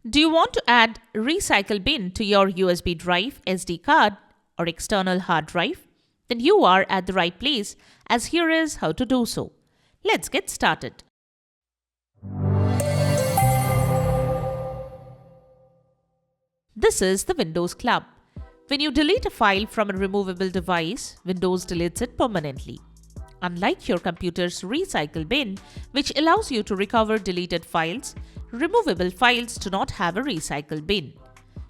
Do you want to add recycle bin to your USB drive, SD card, or external hard drive? Then you are at the right place, as here is how to do so. Let's get started. This is the Windows Club. When you delete a file from a removable device, Windows deletes it permanently. Unlike your computer's recycle bin, which allows you to recover deleted files, removable files do not have a recycle bin.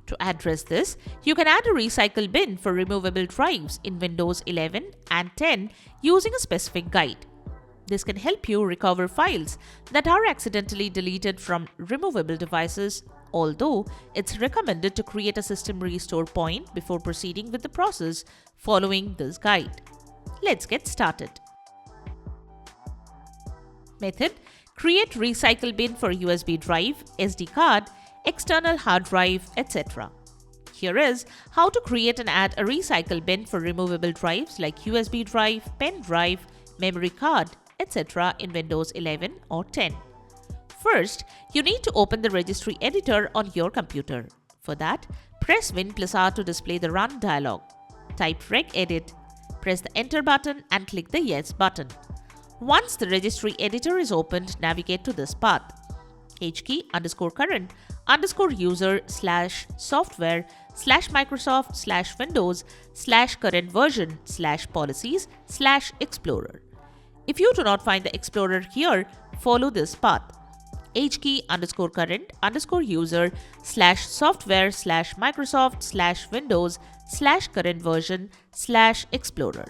To address this, you can add a recycle bin for removable drives in Windows 11 and 10 using a specific guide. This can help you recover files that are accidentally deleted from removable devices, although it's recommended to create a system restore point before proceeding with the process following this guide. Let's get started. Method: create recycle bin for USB drive, SD card, external hard drive, etc. Here is how to create and add a recycle bin for removable drives like USB drive, pen drive, memory card, etc. in Windows 11 or 10. First, you need to open the registry editor on your computer. For that, press Win+R to display the Run dialog. Type regedit, press the Enter button and click the Yes button. Once the registry editor is opened, navigate to this path: hkey_current_user/software/microsoft/windows/current version/policies/explorer. If you do not find the Explorer here, follow this path: hkey_current_user/software/microsoft/windows/current version/explorer.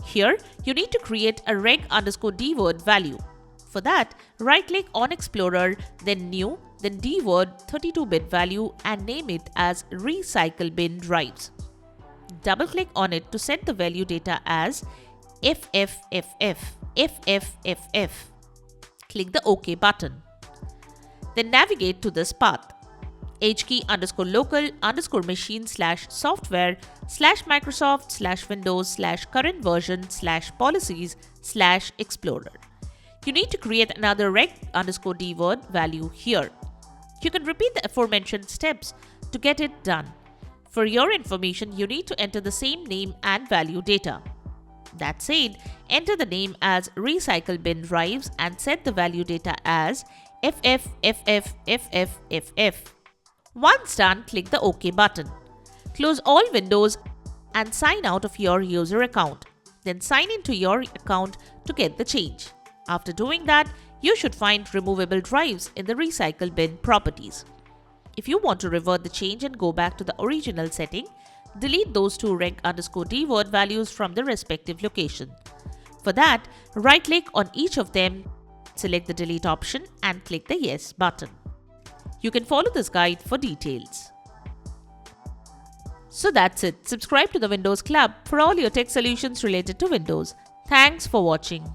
Here, you need to create a reg_dword value. For that, right-click on Explorer, then New, then dword 32-bit value and name it as Recycle Bin Drives. Double-click on it to set the value data as FFFF. Click the OK button. Then navigate to this path: hkey_local_machine/software/microsoft/windows/current version/policies/explorer. You need to create another reg_dword value here. You can repeat the aforementioned steps to get it done. For your information, you need to enter the same name and value data. That said, enter the name as Recycle Bin Drives and set the value data as FFFFFFF. Once done, click the OK button. Close all windows and sign out of your user account. Then sign into your account to get the change. After doing that, you should find removable drives in the recycle bin properties. If you want to revert the change and go back to the original setting, delete those two reg_dword values from the respective location. For that, right-click on each of them, select the delete option and click the Yes button. You can follow this guide for details. So that's it. Subscribe to the Windows Club for all your tech solutions related to Windows. Thanks for watching.